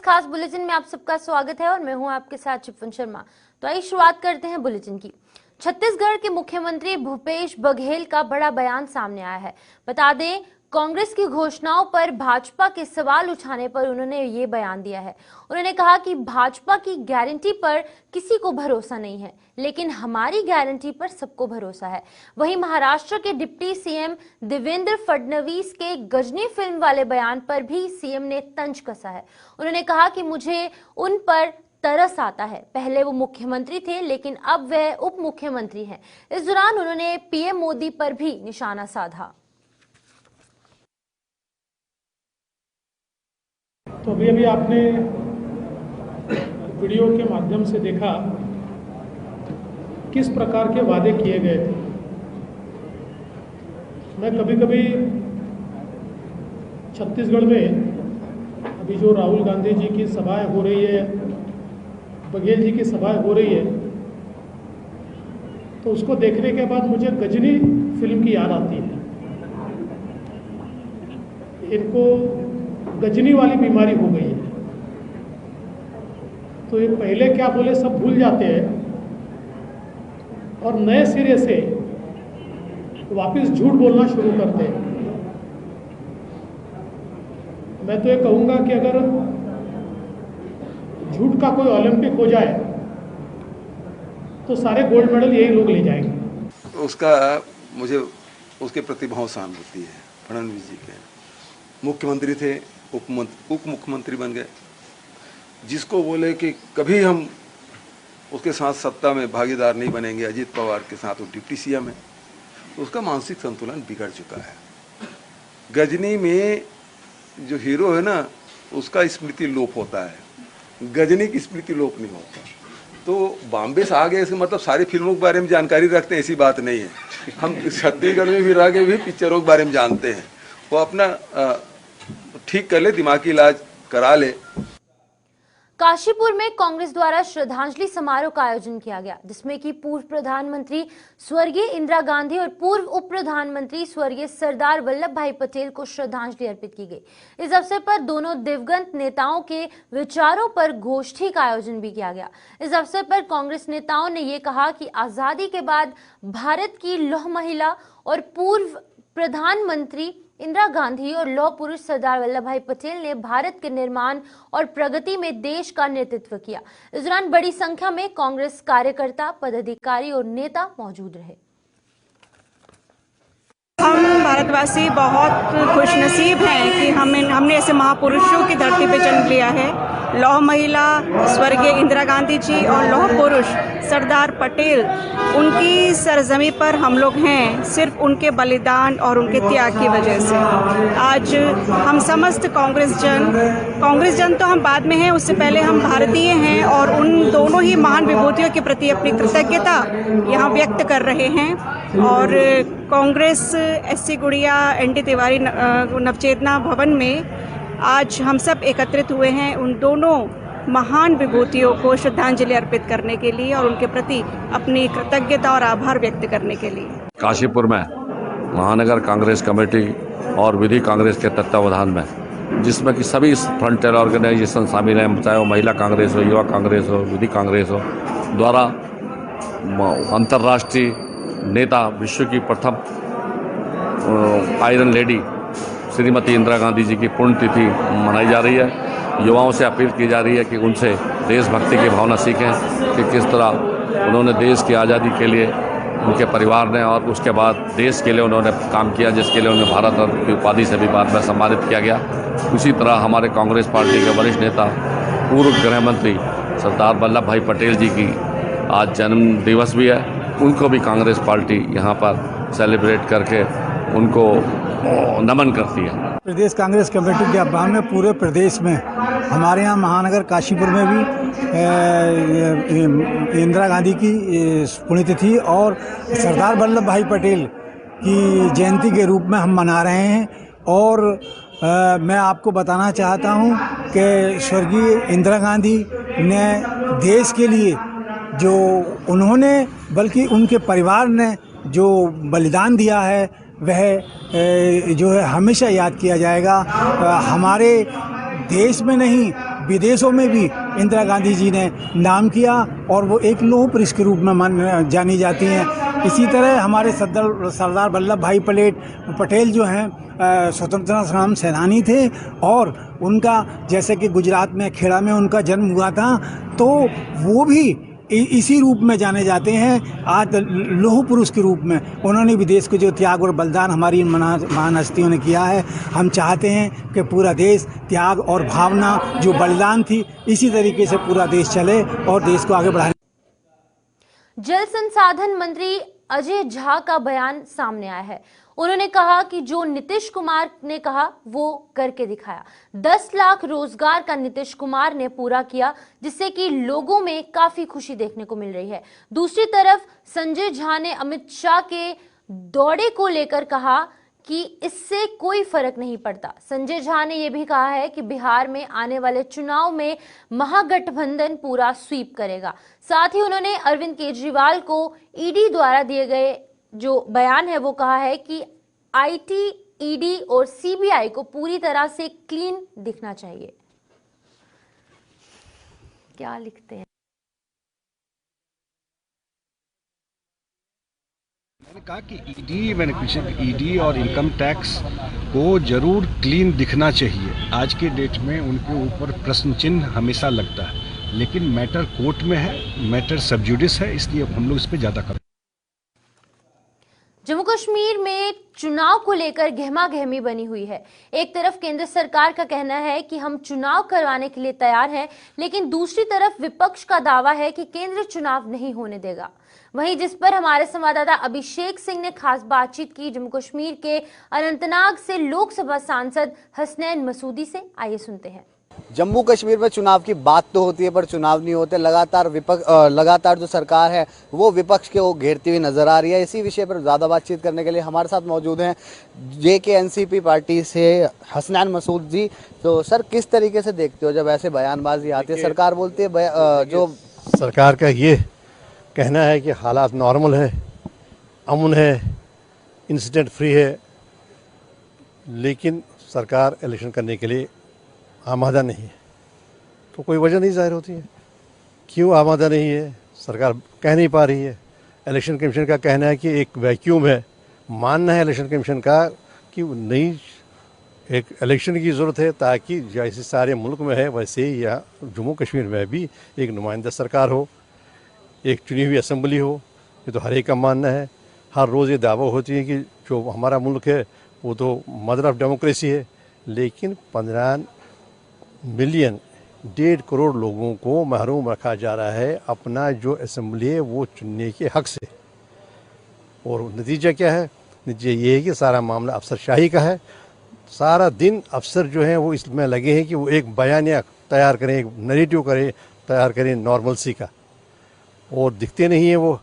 खास बुलेटिन में आप सबका स्वागत है और मैं हूं आपके साथ चिपवन शर्मा। तो आइए शुरुआत करते हैं बुलेटिन की। छत्तीसगढ़ के मुख्यमंत्री भूपेश बघेल का बड़ा बयान सामने आया है। बता दें, कांग्रेस की घोषणाओं पर भाजपा के सवाल उठाने पर उन्होंने ये बयान दिया है। उन्होंने कहा कि भाजपा की गारंटी पर किसी को भरोसा नहीं है, लेकिन हमारी गारंटी पर सबको भरोसा है। वहीं महाराष्ट्र के डिप्टी सीएम देवेंद्र फडणवीस के गजनी फिल्म वाले बयान पर भी सीएम ने तंज कसा है। उन्होंने कहा कि मुझे उन पर तरस आता है। पहले वो मुख्यमंत्री थे, लेकिन अब वह उप मुख्यमंत्री हैं। इस दौरान उन्होंने पीएम मोदी पर भी निशाना साधा। तो अभी आपने वीडियो के माध्यम से देखा किस प्रकार के वादे किए गए थे। मैं कभी कभी छत्तीसगढ़ में अभी जो राहुल गांधी जी की सभाएं हो रही है, बघेल जी की सभाएं हो रही है, तो उसको देखने के बाद मुझे गजनी फिल्म की याद आती है। इनको गजनी वाली बीमारी हो गई है, तो ये पहले क्या बोले सब भूल जाते हैं और नए सिरे से वापस झूठ बोलना शुरू करते हैं। मैं तो ये कहूँगा कि अगर झूठ का कोई ओलंपिक हो जाए तो सारे गोल्ड मेडल यही लोग ले जाएंगे। उसका मुझे उसके प्रति बहुत सहानुभूति है। फडणवीस जी के मुख्यमंत्री थे, उप मुख्यमंत्री बन गए। जिसको बोले कि कभी हम उसके साथ सत्ता में भागीदार नहीं बनेंगे, अजीत पवार के साथ वो डिप्टी सीएम है, तो उसका मानसिक संतुलन बिगड़ चुका है। गजनी में जो हीरो है ना, उसका स्मृति लोप होता है, गजनी की स्मृति लोप नहीं होता। तो बॉम्बे से आ गए इसका मतलब सारी फिल्मों के बारे में जानकारी रखते हैं, ऐसी बात नहीं है। हम छत्तीसगढ़ में भी रह के भी पिक्चरों के बारे में जानते हैं। वो अपना ठीक कर ले, दिमागी इलाज करा ले। काशीपुर में कांग्रेस द्वारा श्रद्धांजलि समारोह का आयोजन किया गया, जिसमें कि पूर्व प्रधानमंत्री स्वर्गीय इंदिरा गांधी और पूर्व उप प्रधानमंत्री स्वर्गीय सरदार वल्लभ भाई पटेल को श्रद्धांजलि अर्पित की गई। इस अवसर पर दोनों दिवंगत नेताओं के विचारों पर गोष्ठी का आयोजन भी किया गया। इस अवसर पर कांग्रेस नेताओं ने ये कहा कि आजादी के बाद भारत की लौह महिला और पूर्व प्रधानमंत्री इंदिरा गांधी और लौह पुरुष सरदार वल्लभ भाई पटेल ने भारत के निर्माण और प्रगति में देश का नेतृत्व किया। इस दौरान बड़ी संख्या में कांग्रेस कार्यकर्ता, पदाधिकारी और नेता मौजूद रहे। हम भारतवासी बहुत खुशनसीब हैं कि हमने ऐसे महापुरुषों की धरती पे जन्म लिया है। लौह महिला स्वर्गीय इंदिरा गांधी जी और लौह पुरुष सरदार पटेल, उनकी सरजमी पर हम लोग हैं सिर्फ उनके बलिदान और उनके त्याग की वजह से। आज हम समस्त कांग्रेस जन तो हम बाद में हैं, उससे पहले हम भारतीय हैं और उन दोनों ही महान विभूतियों के प्रति अपनी कृतज्ञता यहाँ व्यक्त कर रहे हैं। और कांग्रेस एससी गुड़िया एनटी तिवारी नवचेतना भवन में आज हम सब एकत्रित हुए हैं उन दोनों महान विभूतियों को श्रद्धांजलि अर्पित करने के लिए और उनके प्रति अपनी कृतज्ञता और आभार व्यक्त करने के लिए। काशीपुर में महानगर कांग्रेस कमेटी और विधि कांग्रेस के तत्वावधान में, जिसमें कि सभी फ्रंटियर ऑर्गेनाइजेशन शामिल हैं, चाहे वो महिला कांग्रेस हो, युवा कांग्रेस हो, विधि कांग्रेस हो, द्वारा अंतर्राष्ट्रीय नेता, विश्व की प्रथम आयरन लेडी श्रीमती इंदिरा गांधी जी की पुण्यतिथि मनाई जा रही है। युवाओं से अपील की जा रही है कि उनसे देशभक्ति की भावना सीखें कि किस तरह उन्होंने देश की आज़ादी के लिए उनके परिवार ने और उसके बाद देश के लिए उन्होंने काम किया, जिसके लिए उन्हें भारत रत्न की उपाधि से भी बाद में सम्मानित किया गया। उसी तरह हमारे कांग्रेस पार्टी के वरिष्ठ नेता, पूर्व गृह मंत्री सरदार वल्लभ भाई पटेल जी की आज जन्म दिवस भी है। उनको भी कांग्रेस पार्टी यहाँ पर सेलिब्रेट करके उनको नमन करती है। प्रदेश कांग्रेस कमेटी के आह्वान में पूरे प्रदेश में, हमारे यहाँ महानगर काशीपुर में भी इंदिरा गांधी की पुण्यतिथि और सरदार वल्लभ भाई पटेल की जयंती के रूप में हम मना रहे हैं। और मैं आपको बताना चाहता हूँ कि स्वर्गीय इंदिरा गांधी ने देश के लिए जो उन्होंने, बल्कि उनके परिवार ने जो बलिदान दिया है, वह जो है हमेशा याद किया जाएगा। हमारे देश में नहीं विदेशों में भी इंदिरा गांधी जी ने नाम किया और वो एक लौह पुरुष के रूप में जानी जाती हैं। इसी तरह हमारे सरदार वल्लभ भाई पटेल जो हैं स्वतंत्रता संग्राम सेनानी थे और उनका जैसे कि गुजरात में खेड़ा में उनका जन्म हुआ था, तो वो भी इसी रूप में जाने जाते हैं। आज लौह पुरुष के रूप में उन्होंने भी देश को जो त्याग और बलिदान हमारी महान हस्तियों ने किया है, हम चाहते हैं कि पूरा देश त्याग और भावना जो बलिदान थी इसी तरीके से पूरा देश चले और देश को आगे बढ़ाने। जल संसाधन मंत्री अजय झा का बयान सामने आया है। उन्होंने कहा कि जो नीतीश कुमार ने कहा वो करके दिखाया। 10 लाख रोजगार का नीतीश कुमार ने पूरा किया, जिससे कि लोगों में काफी खुशी देखने को मिल रही है। दूसरी तरफ संजय झा ने अमित शाह के दौरे को लेकर कहा कि इससे कोई फर्क नहीं पड़ता। संजय झा ने यह भी कहा है कि बिहार में आने वाले चुनाव में महागठबंधन पूरा स्वीप करेगा। साथ ही उन्होंने अरविंद केजरीवाल को ईडी द्वारा दिए गए जो बयान है वो कहा है कि आईटी, ईडी और सीबीआई को पूरी तरह से क्लीन दिखना चाहिए। क्या लिखते हैं? मैंने कहा कि ईडी और इनकम टैक्स को जरूर क्लीन दिखना चाहिए। आज के डेट में उनके ऊपर प्रश्न चिन्ह हमेशा लगता है, लेकिन मैटर कोर्ट में है, मैटर सब जुडिस है, इसलिए हम लोग इस पर ज़्यादा करें। जम्मू कश्मीर में चुनाव को लेकर गहमागहमी बनी हुई है। एक तरफ केंद्र सरकार का कहना है कि हम चुनाव करवाने के लिए तैयार हैं, लेकिन दूसरी तरफ विपक्ष का दावा है कि केंद्र चुनाव नहीं होने देगा। वहीं जिस पर हमारे संवाददाता अभिषेक सिंह ने खास बातचीत की जम्मू कश्मीर के अनंतनाग से लोकसभा सांसद हसनैन मसूदी से। आइए सुनते हैं। जम्मू कश्मीर में चुनाव की बात तो होती है पर चुनाव नहीं होते। लगातार जो सरकार है वो विपक्ष के वो घेरती हुई नजर आ रही है। इसी विषय पर ज़्यादा बातचीत करने के लिए हमारे साथ मौजूद हैं JK-NCP पार्टी से हसनैन मसूद जी। तो सर, किस तरीके से देखते हो जब ऐसे बयानबाजी आती है? सरकार बोलती है जो सरकार का ये कहना है कि हालात नॉर्मल है, अमन है, इंसिडेंट फ्री है, लेकिन सरकार इलेक्शन करने के लिए आमादा नहीं है। तो कोई वजह नहीं जाहिर होती है क्यों आमादा नहीं है। सरकार कह नहीं पा रही है। इलेक्शन कमीशन का कहना है कि एक वैक्यूम है। मानना है इलेक्शन कमीशन का कि नई एक इलेक्शन की ज़रूरत है, ताकि जैसे सारे मुल्क में है वैसे ही यहाँ जम्मू कश्मीर में भी एक नुमाइंदा सरकार हो, एक चुनी हुई असम्बली हो। ये तो हर एक का मानना है। हर रोज़ ये दावा होती है कि जो हमारा मुल्क है वो तो मदर ऑफ डेमोक्रेसी है, लेकिन 15 मिलियन 1.5 करोड़ लोगों को महरूम रखा जा रहा है अपना जो असम्बली है वो चुनने के हक से। और नतीजा क्या है? नतीजा ये है कि सारा मामला अफसरशाही का है। सारा दिन अफसर जो हैं वो इसमें लगे हैं कि वो एक बयानिया तैयार करें, एक नरेटिव तैयार करें नॉर्मलसी का, और दिखते नहीं है वो,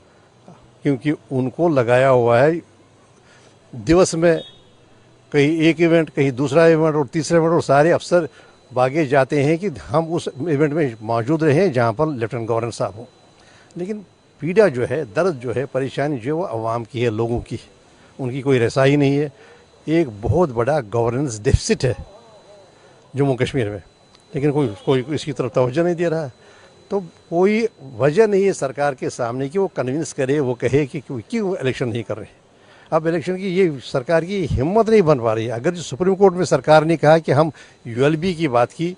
क्योंकि उनको लगाया हुआ है दिवस में कहीं एक इवेंट, कहीं दूसरा इवेंट और तीसरा इवेंट, और सारे अफसर भागे जाते हैं कि हम उस इवेंट में मौजूद रहें जहाँ पर लेफ्टिनेंट गवर्नर साहब हो। लेकिन पीड़ा जो है, दर्द जो है, परेशानी जो है वो आवाम की है, लोगों की। उनकी कोई रसाई नहीं है। एक बहुत बड़ा गवर्नेंस डेफिसिट है जम्मू कश्मीर में, लेकिन कोई इसकी तरफ तवज्जो नहीं दे रहा है। तो कोई वजह नहीं है सरकार के सामने कि वो कन्विंस करे, वो कहे कि क्यों इलेक्शन नहीं कर रहे। अब इलेक्शन की ये सरकार की हिम्मत नहीं बन पा रही है। अगर जो सुप्रीम कोर्ट में सरकार ने कहा कि हम ULB की बात की,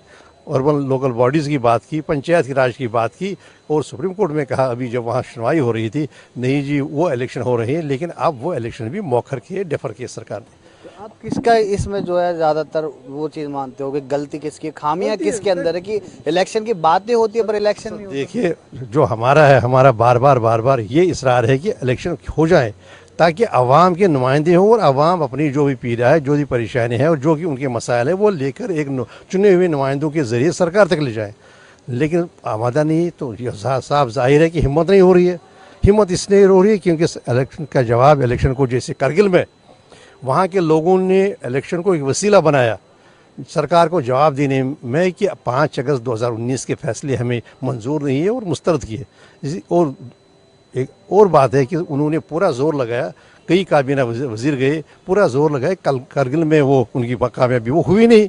अर्बन लोकल बॉडीज़ की बात की, पंचायत की राज की बात की, और सुप्रीम कोर्ट में कहा अभी जब वहाँ सुनवाई हो रही थी, नहीं जी वो इलेक्शन हो रहे हैं, लेकिन अब वो इलेक्शन भी मौखर किए, डेफर किए सरकार ने। तो आप किसका इसमें जो है ज़्यादातर वो चीज़ मानते हो कि गलती किसकी, खामियां किसके अंदर है कि इलेक्शन की बातें होती है पर इलेक्शन नहीं होता? देखिए, जो हमारा है, हमारा बार बार ये इसरार है कि इलेक्शन हो जाए ताकि आवाम के नुमाइंदे हों और आवाम अपनी जो भी पीड़ा है, जो भी परेशानी है और जो कि उनके मसाइल है वो लेकर एक चुने हुए नुमाइंदों के ज़रिए सरकार तक ले जाएं। लेकिन आमादा नहीं, तो ये साफ जाहिर है कि हिम्मत नहीं हो रही है। हिम्मत इसलिए हो रही है क्योंकि इलेक्शन का जवाब, इलेक्शन को जैसे करगिल में वहाँ के लोगों ने इलेक्शन को एक वसीला बनाया सरकार को जवाब देने में कि 5 अगस्त 2019 के फैसले हमें मंजूर नहीं है और मुस्तरद किए। और एक और बात है कि उन्होंने पूरा जोर लगाया, कई काबीना वजीर गए, पूरा जोर लगाए, कल करगिल में वो उनकी कामयाबी वो हुई नहीं।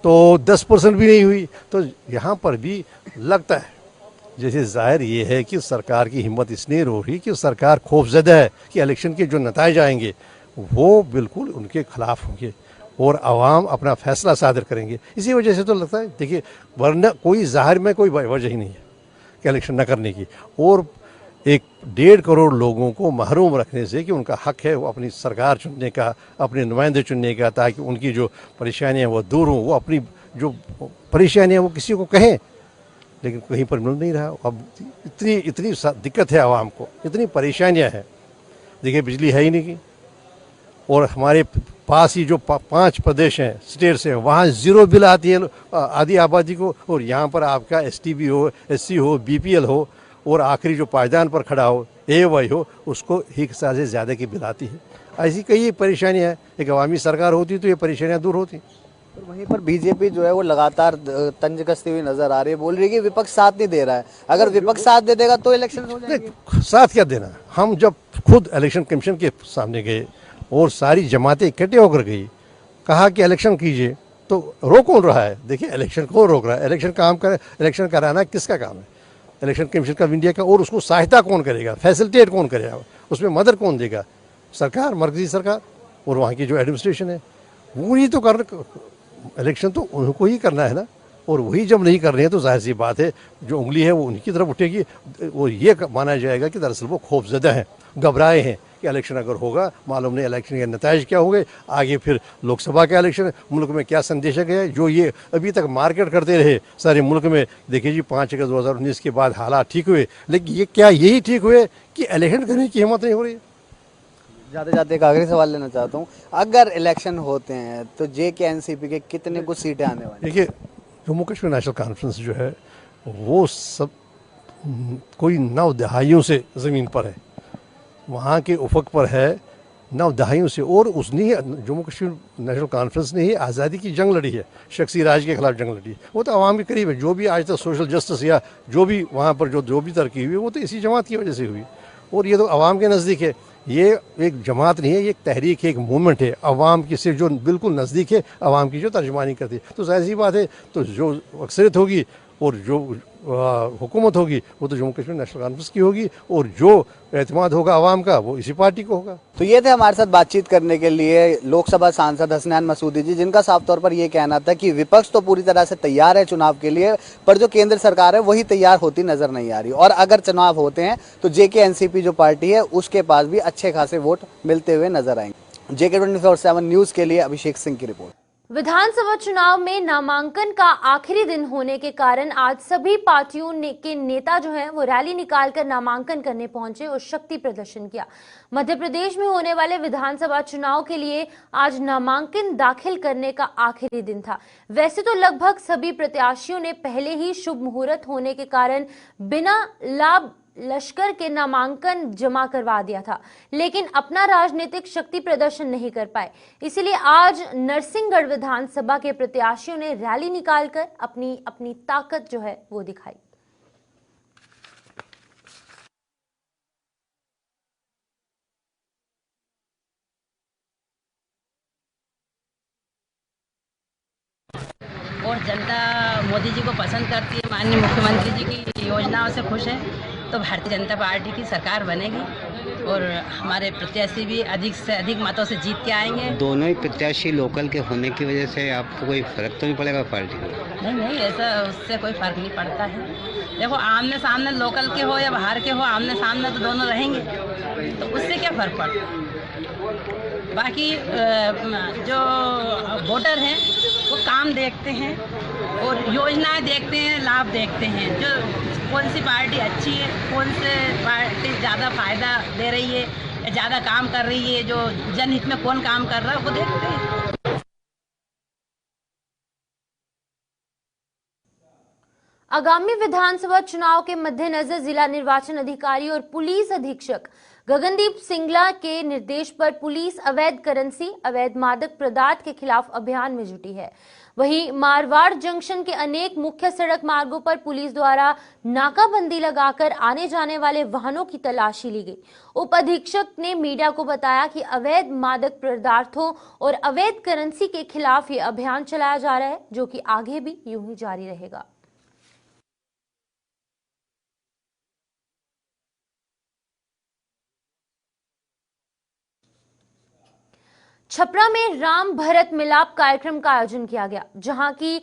तो 10% भी नहीं हुई। तो यहाँ पर भी लगता है जैसे जाहिर ये है कि सरकार की हिम्मत इसलिए रो रही कि सरकार खौफजदा है कि इलेक्शन के जो नतीजे आएंगे वो बिल्कुल उनके खिलाफ होंगे और आवाम अपना फैसला सादर करेंगे। इसी वजह से तो लगता है, देखिए वरना कोई जाहिर में कोई वजह ही नहीं है कि इलेक्शन न करने की। और 1.5 करोड़ लोगों को महरूम रखने से कि उनका हक है वो अपनी सरकार चुनने का, अपने नुमाइंदे चुनने का, ताकि उनकी जो परेशानियाँ वो दूर हों, वो अपनी जो परेशानियाँ वो किसी को कहें, लेकिन कहीं पर मिल नहीं रहा। अब इतनी दिक्कत है आवाम को, इतनी परेशानियाँ हैं। देखिए बिजली है ही नहीं की, और हमारे पास ही जो 5 प्रदेश हैं स्टेट्स हैं वहाँ 0 बिल आती है आधी आबादी को, और यहाँ पर आपका STB हो, SC हो, BPL हो, और आखिरी जो पायदान पर खड़ा हो AY हो, उसको 1 साल से ज़्यादा की बिल आती है। ऐसी कई परेशानियाँ हैं। एक अवामी सरकार होती तो ये परेशानियाँ दूर होती। और वहीं पर बीजेपी जो है वो लगातार तंज कसती हुई नजर आ रही है, बोल रही है कि विपक्ष साथ नहीं दे रहा है। अगर विपक्ष साथ दे देगा तो इलेक्शन हो जाएंगे। साथ क्या देना, हम जब खुद इलेक्शन कमीशन के सामने गए और सारी जमातें इकट्ठे होकर गई, कहा कि इलेक्शन कीजिए, तो रोक कौन रहा है? देखिए इलेक्शन कौन रोक रहा है? इलेक्शन काम कर, इलेक्शन कराना किसका काम है? इलेक्शन कमीशन का इंडिया का। और उसको सहायता कौन करेगा, फैसिलिटेट कौन करेगा, उसमें मदद कौन देगा? सरकार, मरकजी सरकार और वहाँ की जो एडमिनिस्ट्रेशन है वो ही तो कर, इलेक्शन तो उनको ही करना है ना। और वही जब नहीं कर रहे हैं तो जाहिर सी बात है जो उंगली है वो उन्हीं की तरफ उठेगी, और ये माना जाएगा कि दरअसल वो खौफजदा हैं, घबराए हैं कि इलेक्शन अगर होगा मालूम नहीं इलेक्शन के नतीजे क्या होंगे, आगे फिर लोकसभा का इलेक्शन, मुल्क में क्या संदेश गया है। जो ये अभी तक मार्केट करते रहे सारे मुल्क में, देखिए जी 5 अगस्त 2019 के बाद हालात ठीक हुए, लेकिन ये क्या यही ठीक हुए कि इलेक्शन करने की हिम्मत नहीं हो रही है? जाते जाते एक आखिरी सवाल लेना चाहता हूँ, अगर इलेक्शन होते हैं तो JK-NCP के कितने कुछ सीटें आने वाली? देखिए जम्मू कश्मीर नेशनल कॉन्फ्रेंस जो है वो सब कोई 9 दहाइयों से ज़मीन पर है, वहाँ के उफक पर है 9 दहाइयों से। और उसने जम्मू कश्मीर नेशनल कॉन्फ्रेंस ने ही आज़ादी की जंग लड़ी है, शख्सी राज के खिलाफ जंग लड़ी है। वो तो आवाम के करीब है। जो भी आज तक सोशल जस्टिस या जो भी वहाँ पर जो भी तरक्की हुई वो तो इसी जमात की वजह से हुई, और ये तो आवाम के नज़दीक है। ये एक जमात नहीं है, ये एक तहरीक है, एक मूवमेंट है, आवाम की से जो बिल्कुल नज़दीक है, आवाम की जो तर्जमानी करती है। तो जाहिर सी बात है, तो जो अक्सरियत होगी और जो हुकूमत होगी वो तो जम्मू कश्मीर नेशनल कॉन्फ्रेंस की होगी, और जो एतमाद होगा आवाम का वो इसी पार्टी को होगा। तो ये थे हमारे साथ बातचीत करने के लिए लोकसभा सांसद हसनैन मसूदी जी, जिनका साफ तौर पर ये कहना था कि विपक्ष तो पूरी तरह से तैयार है चुनाव के लिए, पर जो केंद्र सरकार है वही तैयार होती नजर नहीं आ रही। और अगर चुनाव होते हैं तो JK-NCP जो पार्टी है उसके पास भी अच्छे खासे वोट मिलते हुए नजर आएंगे। JK24/7 न्यूज के लिए अभिषेक सिंह की रिपोर्ट। विधानसभा चुनाव में नामांकन का आखिरी दिन होने के कारण आज सभी पार्टियों के नेता जो हैं वो रैली निकालकर नामांकन करने पहुंचे और शक्ति प्रदर्शन किया। मध्य प्रदेश में होने वाले विधानसभा चुनाव के लिए आज नामांकन दाखिल करने का आखिरी दिन था। वैसे तो लगभग सभी प्रत्याशियों ने पहले ही शुभ मुहूर्त होने के कारण बिना लाभ लश्कर के नामांकन जमा करवा दिया था, लेकिन अपना राजनीतिक शक्ति प्रदर्शन नहीं कर पाए। इसीलिए आज नरसिंहगढ़ विधानसभा के प्रत्याशियों ने रैली निकालकर अपनी ताकत जो है वो दिखाई। और जनता मोदी जी को पसंद करती है, माननीय मुख्यमंत्री जी की योजनाओं से खुश है, तो भारतीय जनता पार्टी की सरकार बनेगी और हमारे प्रत्याशी भी अधिक से अधिक मतों से जीत के आएंगे। दोनों ही प्रत्याशी लोकल के होने की वजह से आपको कोई फर्क तो नहीं पड़ेगा पार्टी को? नहीं, ऐसा उससे कोई फर्क नहीं पड़ता है। देखो आमने सामने लोकल के हो या बाहर के हो, आमने सामने तो दोनों रहेंगे, तो उससे क्या फर्क पड़ता। बाकी जो वोटर हैं वो काम देखते हैं और योजनाएं देखते हैं, लाभ देखते हैं, जो कौन सी पार्टी अच्छी है, कौन सी पार्टी ज़्यादा फायदा दे रही है, ज़्यादा काम कर रही है, जो जनहित में कौन काम कर रहा है वो देखते हैं। आगामी विधानसभा चुनाव के मद्देनजर जिला निर्वाचन अधिकारी और पुलिस अधीक्षक गगनदीप सिंगला के निर्देश पर पुलिस अवैध करेंसी, अवैध मादक पदार्थ के खिलाफ अभियान में जुटी है। वहीं मारवाड़ जंक्शन के अनेक मुख्य सड़क मार्गों पर पुलिस द्वारा नाकाबंदी लगाकर आने जाने वाले वाहनों की तलाशी ली गई। उप अधीक्षक ने मीडिया को बताया कि अवैध मादक पदार्थों और अवैध करेंसी के खिलाफ ये अभियान चलाया जा रहा है, जो कि आगे भी यूं ही जारी रहेगा। छपरा में राम भरत मिलाप कार्यक्रम का आयोजन किया गया, जहां की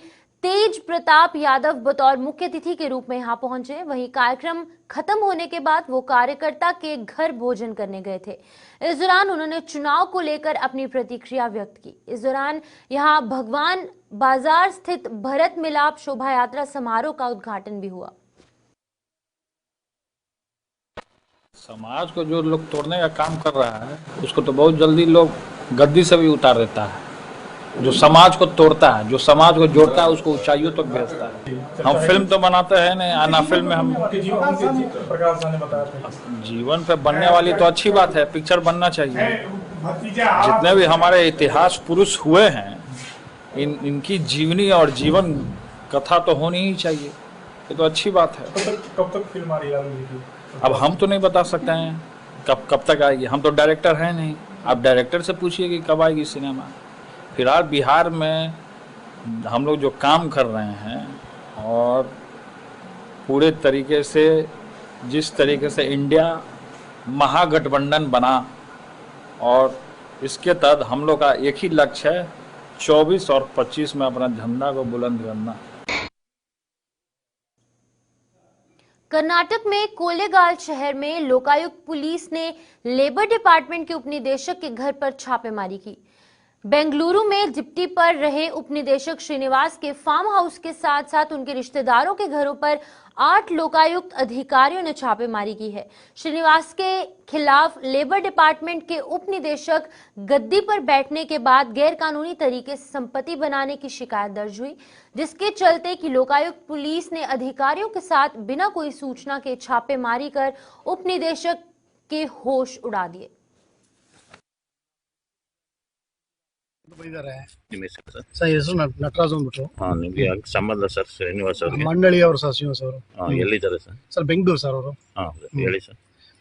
तेज प्रताप यादव बतौर मुख्य अतिथि के रूप में यहां पहुंचे। वहीं कार्यक्रम खत्म होने के बाद वो कार्यकर्ता के घर भोजन करने गए थे। इस दौरान उन्होंने चुनाव को लेकर अपनी प्रतिक्रिया व्यक्त की। इस दौरान यहां भगवान बाजार स्थित भरत मिलाप शोभा यात्रा समारोह का उद्घाटन भी हुआ। समाज को जो लोग तोड़ने का काम कर रहा है, उसको तो बहुत जल्दी लोग गद्दी से भी उतार देता है। जो समाज को तोड़ता है, जो समाज को जोड़ता है, उसको ऊंचाइयों तक भेजता है। हम फिल्म तो बनाते हैं नहीं, आना फिल्म में हम जीवन पे बनने वाली तो अच्छी बात है, पिक्चर बनना चाहिए। जितने भी हमारे इतिहास पुरुष हुए हैं, इनकी जीवनी और जीवन कथा तो होनी ही चाहिए। ये तो अच्छी बात है। कब तक फिल्म आ रही है? अब हम तो नहीं बता सकते हैं कब तक आएगी, हम तो डायरेक्टर हैं नहीं। आप डायरेक्टर से पूछिए कि कब आएगी सिनेमा। फिलहाल बिहार में हम लोग जो काम कर रहे हैं और पूरे तरीके से जिस तरीके से इंडिया महागठबंधन बना, और इसके तहत हम लोग का एक ही लक्ष्य है, 24 और 25 में अपना झंडा को बुलंद करना। कर्नाटक में कोलेगाल शहर में लोकायुक्त पुलिस ने लेबर डिपार्टमेंट के उपनिदेशक के घर पर छापेमारी की। बेंगलुरु में डिप्टी पर रहे उपनिदेशक श्रीनिवास के फार्म हाउस के साथ साथ उनके रिश्तेदारों के घरों पर 8 लोकायुक्त अधिकारियों ने छापेमारी की है। श्रीनिवास के खिलाफ लेबर डिपार्टमेंट के उपनिदेशक गद्दी पर बैठने के बाद गैरकानूनी तरीके से संपत्ति बनाने की शिकायत दर्ज हुई, जिसके चलते कि लोकायुक्त पुलिस ने अधिकारियों के साथ बिना कोई सूचना के छापेमारी कर उपनिदेशक के होश उड़ा दिए। ಸರ್ ಹೆಸರು ನಟರಾಜ್ ಅಂದ್ಬಿಟ್ಟು. ನಿಮಗೆ ಸಂಬಂಧ ಸರ್ ಶ್ರೀನಿವಾಸ್ ಅವರಿಗೆ? ಮಂಡಳಿ ಅವರು ಸರ್ ಶ್ರೀನಿವಾಸ್ ಅವರು. ಎಲ್ಲಿದ್ದಾರೆ ಸರ್? ಸರ್ ಬೆಂಗಳೂರು ಸರ್ ಅವರು. ಹೇಳಿ ಸರ್.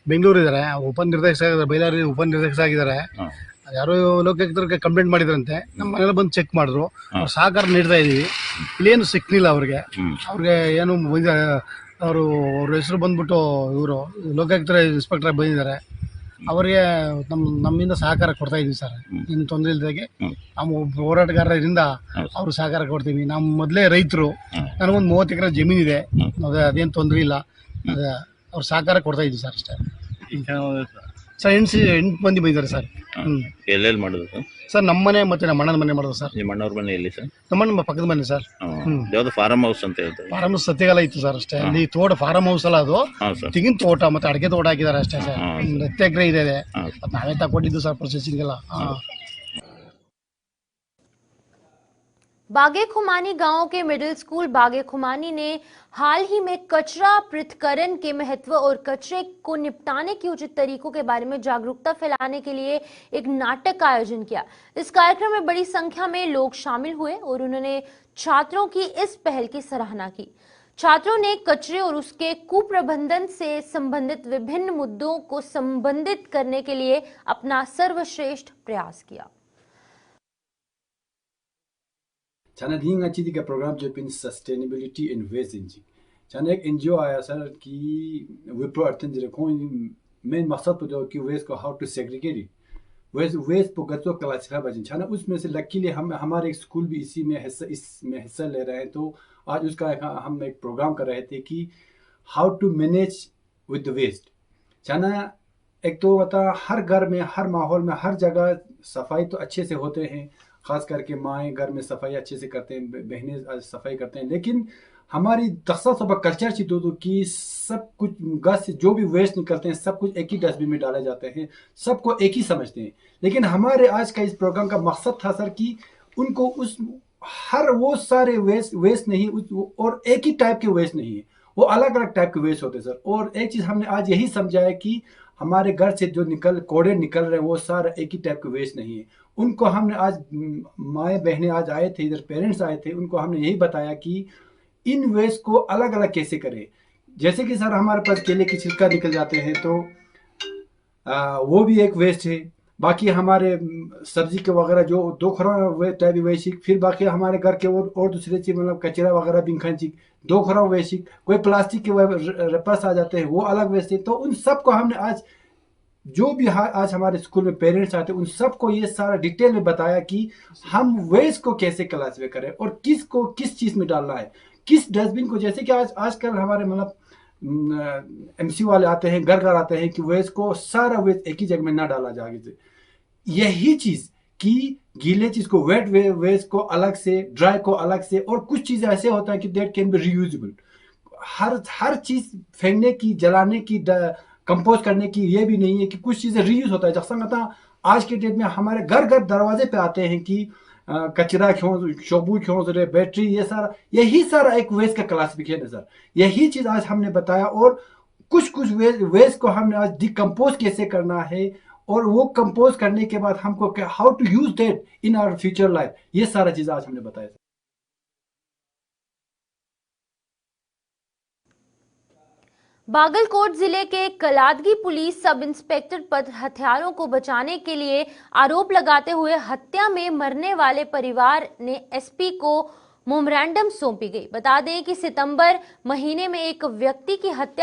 ಬೆಂಗಳೂರು ಇದ್ದಾರೆ, ಉಪನಿರ್ದೇಶಕ ಬೈಲಾರಿ ಉಪನಿರ್ದೇಶಕರಾಗಿದ್ದಾರೆ. ಯಾರೋ ಲೋಕಾಯುಕ್ತರಿಗೆ ಕಂಪ್ಲೇಂಟ್ ಮಾಡಿದ್ರಂತೆ, ನಮ್ಮ ಮನೆಯಲ್ಲಿ ಬಂದು ಚೆಕ್ ಮಾಡಿದ್ರು, ಅವ್ರು ಸಹಕಾರ ನೀಡ್ತಾ ಇದೀವಿ, ಇಲ್ಲೇನು ಸಿಕ್ಲಿಲ್ಲ ಅವ್ರಿಗೆ ಏನು ಅವರು ಅವ್ರ ಹೆಸರು ಬಂದ್ಬಿಟ್ಟು ಇವರು ಲೋಕಾಯುಕ್ತರ ಇನ್ಸ್ಪೆಕ್ಟರ್ ಬಂದಿದ್ದಾರೆ, ಅವರಿಗೆ ನಮ್ಮಿಂದ ಸಹಕಾರ ಕೊಡ್ತಾ ಇದೀವಿ ಸರ್. ಏನು ತೊಂದರೆ ಇಲ್ದಾಗೆ ನಮ್ಮ ಹೋರಾಟಗಾರರಿಂದ ಅವರು ಸಹಕಾರ ಕೊಡ್ತೀವಿ. ನಮ್ಮ ಮೊದಲೇ ರೈತರು, ನನಗೊಂದು 30 ಎಕರೆ ಜಮೀನಿದೆ, ಅದೇನು ತೊಂದರೆ ಇಲ್ಲ, ಅವ್ರು ಸಹಕಾರ ಕೊಡ್ತಾ ಇದೀವಿ ಸರ್ ಅಷ್ಟೇ. ಸರ್ 8 ಮಂದಿ ಬಂದಿದ್ದಾರೆ ಸರ್. ಎಲ್ಲೆಲ್ಲಿ ಮಾಡಿದ್ರು ಸರ್? ಸರ್ ನಮ್ಮ ಮನೆ ಮತ್ತೆ ನಮ್ಮ ಅಣ್ಣನ ಮನೆ ಮಾಡೋದು ಸರ್. ನಿಮ್ಮ ಅಣ್ಣವ್ರ ಮನೆ ಎಲ್ಲಿ ಸರ್? ನಮ್ಮ ಪಕ್ಕದ ಮನೆ ಸರ್. ಯಾವ್ದು ಫಾರ್ಮ್ ಹೌಸ್ ಅಂತ ಹೇಳ್ತಾರೆ? ಫಾರ್ಮ್ ಹೌಸ್ ಸತ್ಯಗಾಲ ಇತ್ತು ಸರ್ ಅಷ್ಟೇ. ಅಲ್ಲಿ ತೋಟ ಫಾರ್ಮ್ ಹೌಸ್ ಅಲ್ಲ, ಅದು ತೆಂಗಿನ ತೋಟ ಮತ್ತೆ ಅಡಿಕೆ ತೋಟ ಹಾಕಿದ್ದಾರೆ ಅಷ್ಟೇ ಸರ್. 10 ಎಕರೆ ಇದೆ, ನಾವೇ ತಗೊಂಡಿದ್ದು ಸರ್ ಪ್ರೊಸೆಸಿಂಗ್ ಎಲ್ಲ. बागेखुमानी गांव के मिडिल स्कूल बागेखुमानी ने हाल ही में कचरा पृथक्करण के महत्व और कचरे को निपटाने के उचित तरीकों के बारे में जागरूकता फैलाने के लिए एक नाटक का आयोजन किया। इस कार्यक्रम में बड़ी संख्या में लोग शामिल हुए और उन्होंने छात्रों की इस पहल की सराहना की। छात्रों ने कचरे और उसके कुप्रबंधन से संबंधित विभिन्न मुद्दों को संबोधित करने के लिए अपना सर्वश्रेष्ठ प्रयास किया। Chana dhinga chidi ka program jo pin sustainability and waste inji. Chana ek NGO आया सर कि विप्रो अर्थ जरे कोई मेन मकसद तो जो कि वेस्ट को how to segregate it, waste को गत्तो क्लासिफाई बजन छाना, उसमें से लकीली हम हमारे एक स्कूल भी इसमें हिस्सा ले रहे हैं। तो आज उसका हम एक प्रोग्राम कर रहे थे कि how to manage with the waste. छाना एक तो बता हर घर में, हर माहौल में, हर जगह सफाई तो अच्छे से होते हैं, खास करके माएँ घर में सफाई अच्छे से करते हैं, बहनें सफाई करते हैं, लेकिन हमारी दस्ता सब कल्चर ची तो कि सब कुछ घर से जो भी वेस्ट निकलते हैं सब कुछ एक ही डस्टबिन में डाले जाते हैं, सबको एक ही समझते हैं। लेकिन हमारे आज का इस प्रोग्राम का मकसद था सर कि उनको उस हर वो सारे वेस्ट नहीं और एक ही टाइप के वेस्ट नहीं है, वो अलग अलग टाइप के वेस्ट होते हैं सर। और एक चीज़ हमने आज यही समझा है कि हमारे घर से जो कोड़े निकल रहे हैं वो सारा एक ही टाइप के वेस्ट नहीं है। उनको हमने आज माएँ बहनें आज आए थे इधर, पेरेंट्स आए थे, उनको हमने यही बताया कि इन वेस्ट को अलग अलग कैसे करें। जैसे कि सर हमारे पास केले की छिलका निकल जाते हैं तो वो भी एक वेस्ट है। बाकी हमारे सब्जी के वगैरह जो दो खरा वेस्ट है वैशिक, फिर बाकी हमारे घर के और दूसरे चीज मतलब कचरा वगैरह बिंखन चीज दो खरा वैशिक, कोई प्लास्टिक के रपस आ जाते हैं वो अलग वेस्ट है। तो उन सबको हमने आज जो भी आज हमारे स्कूल में पेरेंट्स आते हैं उन सबको ये सारा डिटेल में बताया कि हम वेस्ट को कैसे क्लासिफाई करें और किसको किस चीज में डालना है, किस डस्टबिन को। जैसे कि आजकल हमारे मतलब एमसी वाले आते हैं, घर घर आते हैं कि वेस्ट को सारा वेस्ट एक ही जगह में ना डाला जाए। यही चीज कि गीले चीज को वेट वेस्ट को अलग से, ड्राई को अलग से, और कुछ चीजें ऐसे होता है कि दैट कैन बी रीयूजेबल। हर चीज फेंकने की, जलाने की, कंपोस्ट करने की ये भी नहीं है कि कुछ चीजें रीयूज होता है। जैसा आज के डेट में हमारे घर घर दरवाजे पे आते हैं कि कचरा क्यों, शोबू क्यों, बैटरी, ये सारा, यही सारा एक वेस्ट का क्लासिफिकेशन है सर। यही चीज आज हमने बताया और कुछ वेस्ट को हमने आज डिकम्पोज कैसे करना है और वो कंपोज करने के बाद हमको how to use that in our future life, ये सारा चीज आज हमने बताया। बागलकोट जिले के कलादगी पुलिस सब इंस्पेक्टर पर हथियारों को बचाने के लिए आरोप लगाते हुए हत्या में मरने वाले परिवार ने एसपी को मेमोरेंडम सौंपी गई। बता दें कि सितंबर महीने में एक व्यक्ति की हत्या